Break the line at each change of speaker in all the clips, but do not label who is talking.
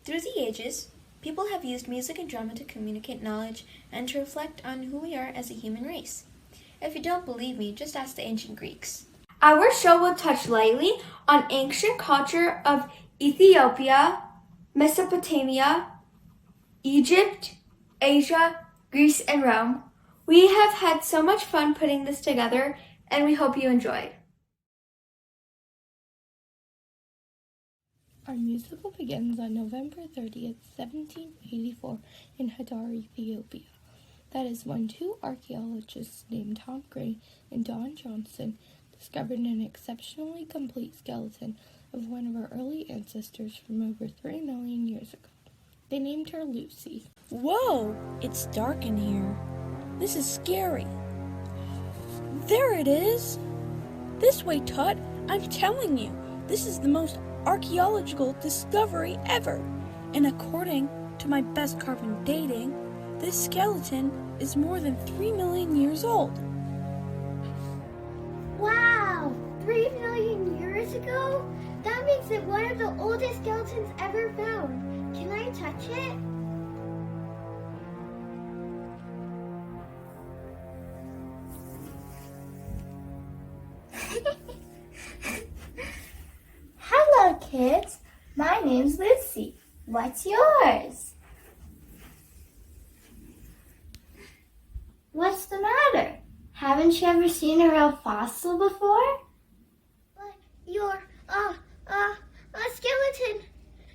Through the ages, people have used music and drama to communicate knowledge and to reflect on who we are as a human race. If you don't believe me, just ask the ancient Greeks. Our show will touch lightly on ancient culture of Ethiopia, Mesopotamia, Egypt, Asia, Greece, and Rome. We have had so much fun putting this together, and we hope you enjoy.
Our musical begins on November 30th, 1784 in Hadar, Ethiopia. That is when two archaeologists named Tom Gray and Don Johnson discovered an exceptionally complete skeleton of one of our early ancestors from over 3 million years ago. They named her Lucy.
Whoa, it's dark in here. This is scary. There it is. This way, Tut. I'm telling you, this is the most archaeological discovery ever. And according to my best carbon dating, this skeleton is more than 3 million years old.
Wow! 3 million years ago? That makes it one of the oldest skeletons ever found. Can I touch it? Hello, kids. My name's Lucy. What's yours? What's the matter? Haven't you ever seen a real fossil before? You're a skeleton.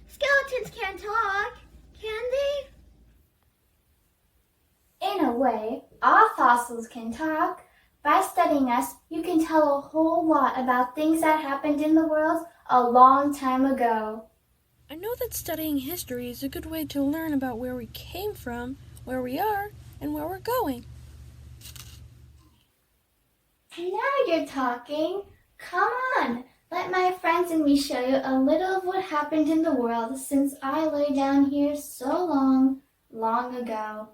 Skeletons can't talk, can they? In a way, all fossils can talk. By studying us, you can tell a whole lot about things that happened in the world a long time ago.
I know that studying history is a good way to learn about where we came from, where we are, and where we're going.
Now you're talking. Come on, let my friends and me show you a little of what happened in the world since I lay down here so long, long ago.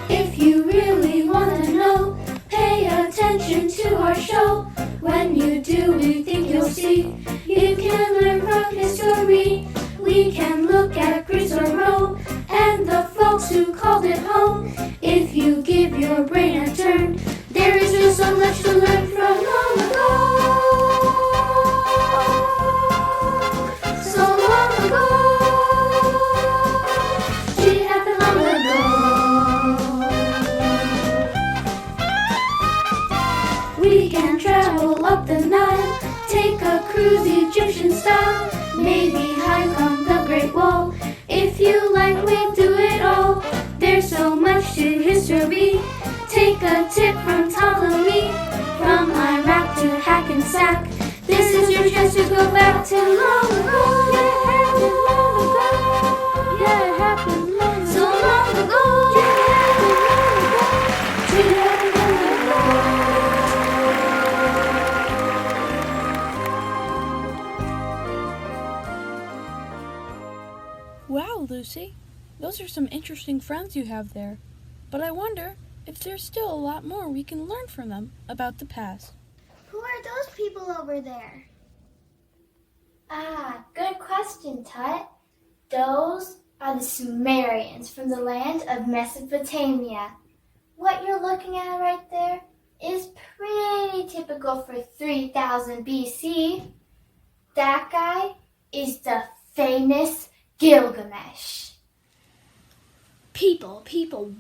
If you really want to know, pay attention to our show. When you do, we think you'll see. You can learn from history. We can look at Greece or Rome and the folks who called it home. If you give your brain a turn, there is just so much to learn from long ago. So long ago. It happened long ago. We can travel up the Nile, take a cruise Egyptian style, maybe hike on the Great Wall. If you like, we'll do it all. There's so much to history. Take a tip from Ptolemy, from Iraq to Hackensack. This is your chance to go back to long ago. Yeah, it happened long ago. So long ago. Yeah, it happened long ago.
Wow, Lucy, those are some interesting friends you have there. But I wonder if there's still a lot more we can learn from them about the past.
Who are those people over there? Good question, Tut. Those are the Sumerians from the land of Mesopotamia. What you're looking at right there is pretty typical for 3000 BC. That guy is the famous Gilgamesh.
People,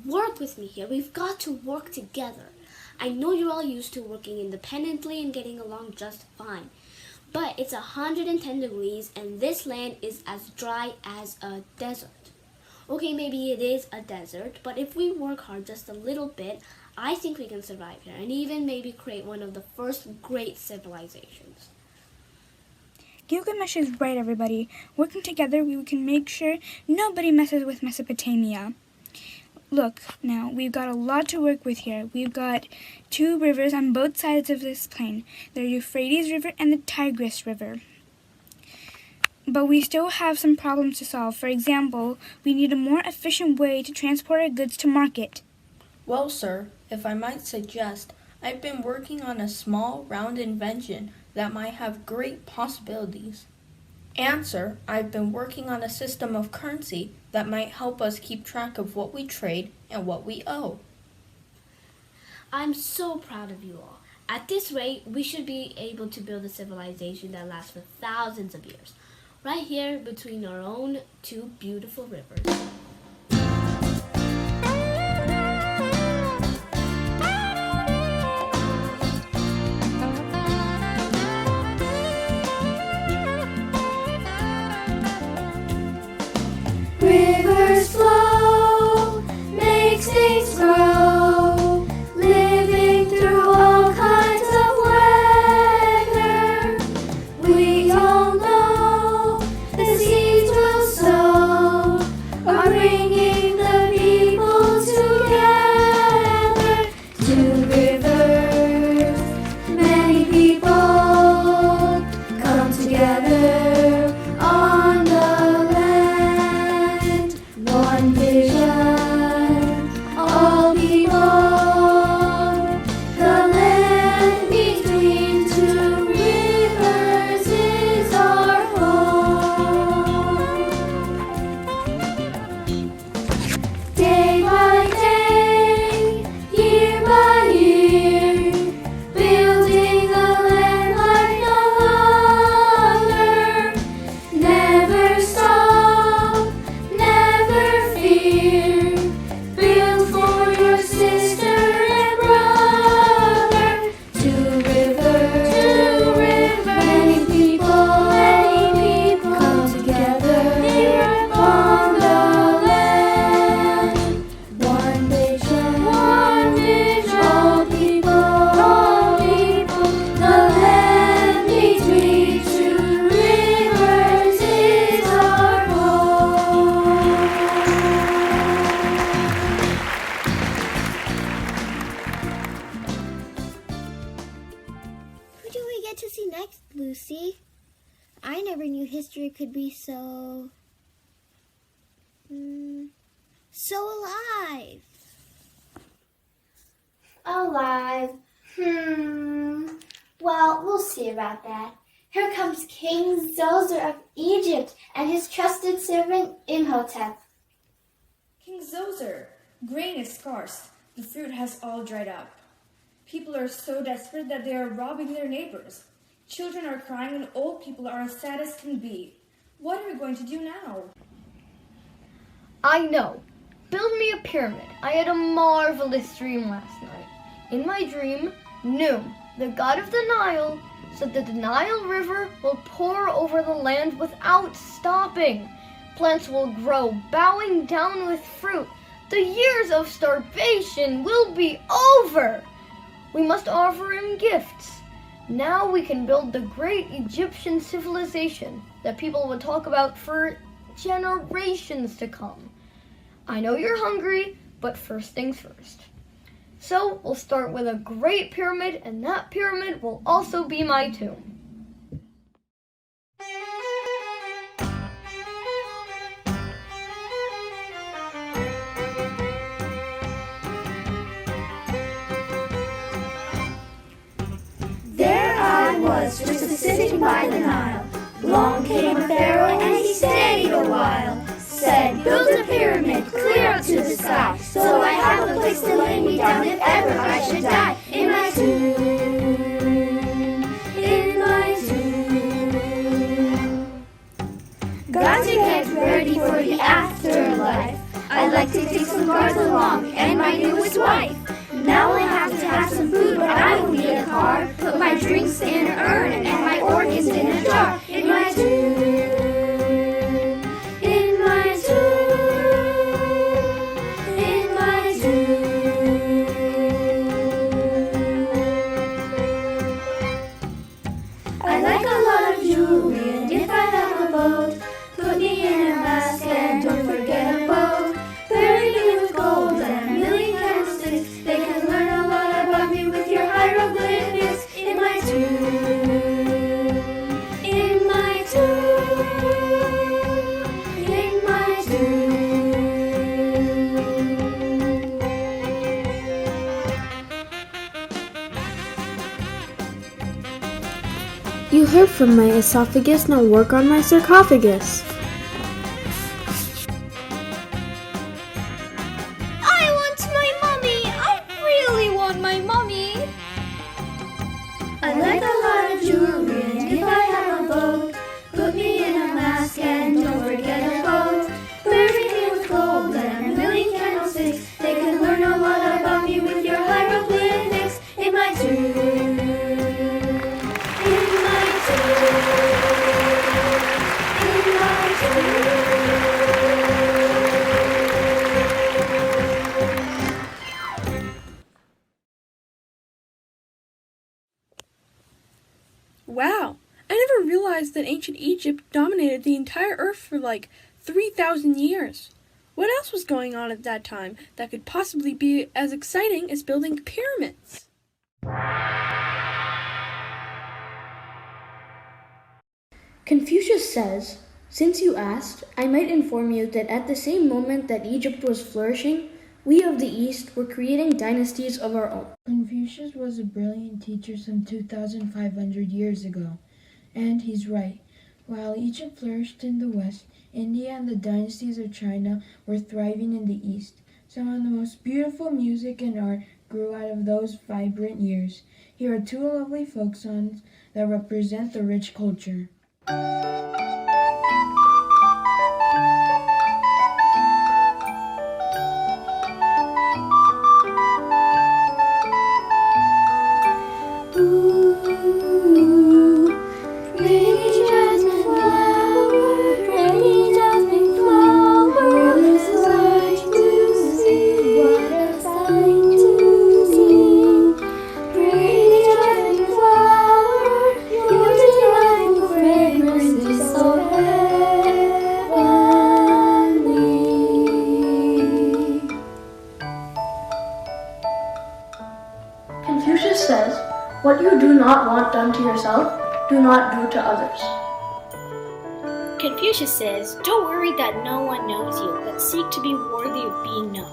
work with me here. We've got to work together. I know you're all used to working independently and getting along just fine. But it's 110 degrees and this land is as dry as a desert. Okay, maybe it is a desert, but if we work hard just a little bit, I think we can survive here and even maybe create one of the first great civilizations.
Gilgamesh is right, everybody. Working together, we can make sure nobody messes with Mesopotamia. Look, now, we've got a lot to work with here. We've got two rivers on both sides of this plain. The Euphrates River and the Tigris River. But we still have some problems to solve. For example, we need a more efficient way to transport our goods to market.
Well, sir, if I might suggest, I've been working on a small, round invention that might have great possibilities. And, sir, I've been working on a system of currency that might help us keep track of what we trade and what we owe.
I'm so proud of you all. At this rate, we should be able to build a civilization that lasts for thousands of years, right here between our own two beautiful rivers.
Rivers flow, makes things grow, living through all kinds of weather. We all know the seeds we'll sow are bringing the people together. Two rivers, many people come together on the land. One vision, all people. The land between two rivers is our home. Day by day, year by year, building a land like no other. Never stop, never fear. Build for your sister and brother. Two rivers, many people come together on the land. One vision, all people. The land between two rivers is our home.
Who do we get to see next, Lucy? I never knew history could be so alive. Alive? Well, we'll see about that. Here comes King Zoser of Egypt and his trusted servant Imhotep.
King Zoser, grain is scarce. The fruit has all dried up. People are so desperate that they are robbing their neighbors. Children are crying and old people are as sad as can be. What are we going to do now?
I know. Build me a pyramid. I had a marvelous dream last night. In my dream, Noom, the god of the Nile, said that the Nile River will pour over the land without stopping. Plants will grow, bowing down with fruit. The years of starvation will be over. We must offer him gifts. Now we can build the great Egyptian civilization that people will talk about for generations to come. I know you're hungry, but first things first. So we'll start with a great pyramid, and that pyramid will also be my tomb.
There I was, just sitting by the Nile. Long came a pharaoh, and he stayed a while. Said, build a pyramid clear up to the sky, so I have a place to lay me down if ever I should die. In my tomb, in my tomb. Got to get ready for the afterlife. I'd like to take some guards along and my newest wife. Now I have to have some food, but I don't need a car. Put my drinks in an urn and my organs in a jar. In my tomb, in my tomb, in my tomb. I like a lot of jewelry, and if I have a boat, put me in a basket and don't forget a boat. Bury me with gold and a million candlesticks. They can learn a lot about me with your hieroglyphics. In my tomb, in my tomb.
you heard from my esophagus, now work on my sarcophagus.
I want my mommy! I really want my mommy! I like a lot of jewelry, and if I have a boat, put me in a mask and don't forget a boat. Everything with gold and a million candlesticks. They can learn a lot about me with your hieroglyphics. In my tube, in my tube, in my
Wow, I never realized that ancient Egypt dominated the entire earth for like 3,000 years. What else was going on at that time that could possibly be as exciting as building pyramids?
Confucius says, "Since you asked, I might inform you that at the same moment that Egypt was flourishing, we of the East were creating dynasties of our own."
Confucius was a brilliant teacher some 2,500 years ago, and he's right. While Egypt flourished in the West, India and the dynasties of China were thriving in the East. Some of the most beautiful music and art grew out of those vibrant years. Here are two lovely folk songs that represent the rich culture.
Confucius says, "What you do not want done to yourself, do not do to others."
Confucius says, "Don't worry that no one knows you, but seek to be worthy of being known."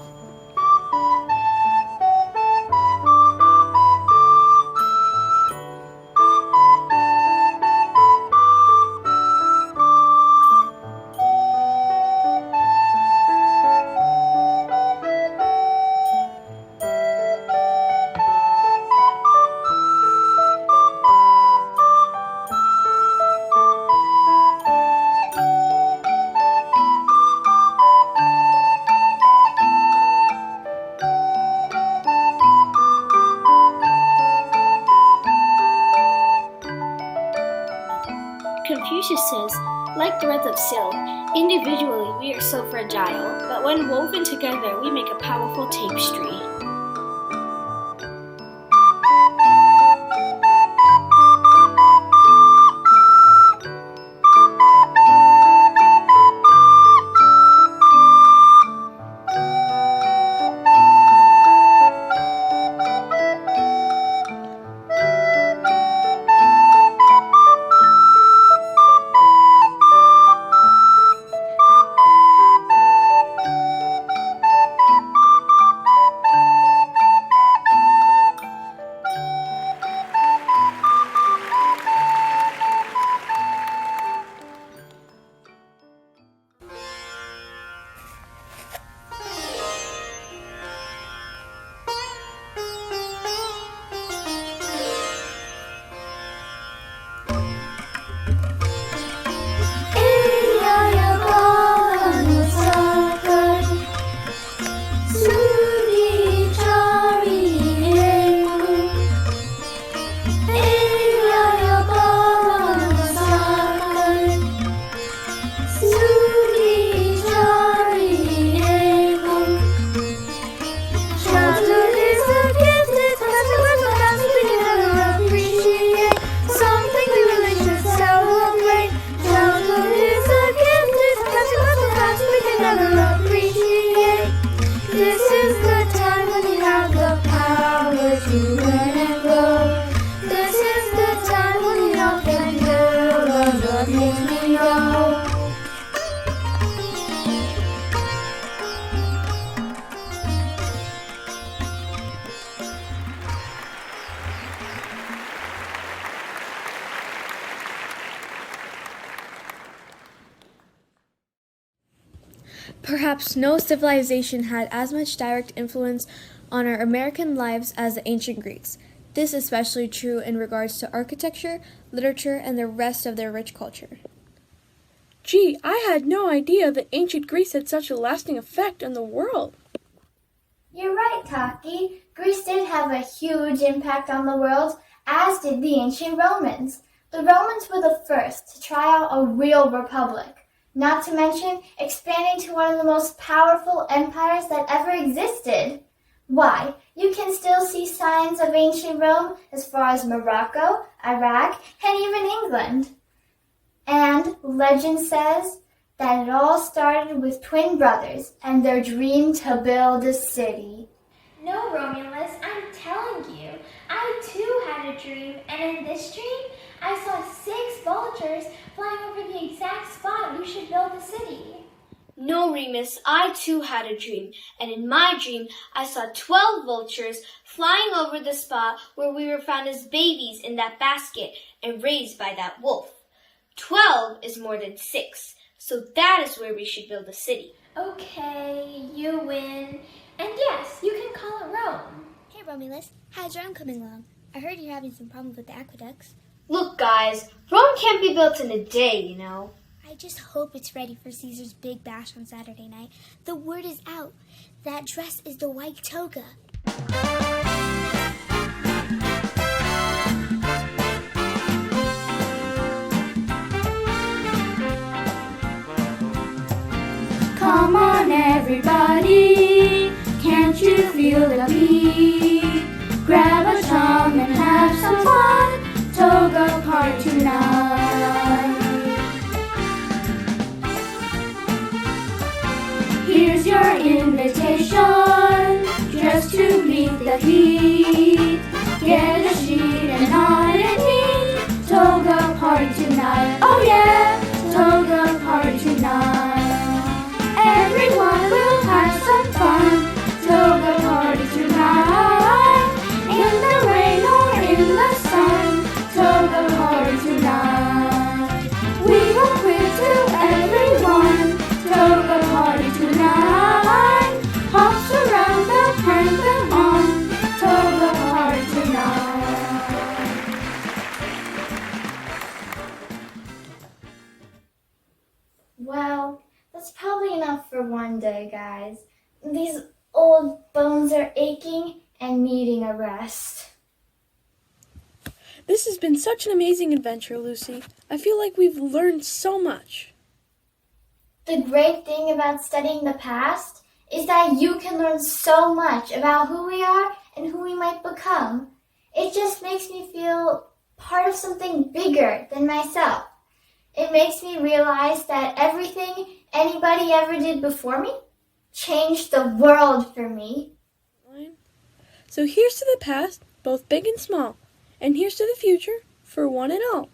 Confucius says, "Like threads of silk, individually we are so fragile, but when woven together we make a powerful tapestry."
Perhaps no civilization had as much direct influence on our American lives as the ancient Greeks. This is especially true in regards to architecture, literature, and the rest of their rich culture.
Gee, I had no idea that ancient Greece had such a lasting effect on the world.
You're right, Taki. Greece did have a huge impact on the world, as did the ancient Romans. The Romans were the first to try out a real republic, not to mention expanding to one of the most powerful empires that ever existed. Why, you can still see signs of ancient Rome as far as Morocco, Iraq, and even England. And legend says that it all started with twin brothers and their dream to build a city.
No, Romulus, I'm telling you, I too had a dream, and in this dream, I saw 6 vultures flying over the exact spot we should build the city.
No, Remus, I too had a dream, and in my dream, I saw 12 vultures flying over the spot where we were found as babies in that basket and raised by that wolf. 12 is more than 6, so that is where we should build a city.
Okay, you win. And yes, you can call it Rome.
Hey, Romulus, how's Rome coming along? I heard you're having some problems with the aqueducts.
Look, guys, Rome can't be built in a day, you know.
I just hope it's ready for Caesar's big bash on Saturday night. The word is out. That dress is the white toga. Come on, everybody, can't you feel the beat? Grab a chum and have some fun, toga party tonight. Here's your invitation, just to meet the heat. Get a sheet and hot and neat, toga party tonight. Oh yeah, toga party tonight. Everyone will have some fun, toga party tonight. In the rain or in the sun, toga party tonight. We will quiz to everyone, toga party tonight. Hops around the Pantheon, toga party tonight.
Well, that's probably enough for one day, guys. These old bones are aching and needing a rest.
This has been such an amazing adventure, Lucy. I feel like we've learned so much.
The great thing about studying the past is that you can learn so much about who we are and who we might become. It just makes me feel part of something bigger than myself. It makes me realize that everything anybody ever did before me changed the world for me.
So here's to the past, both big and small, and here's to the future for one and all.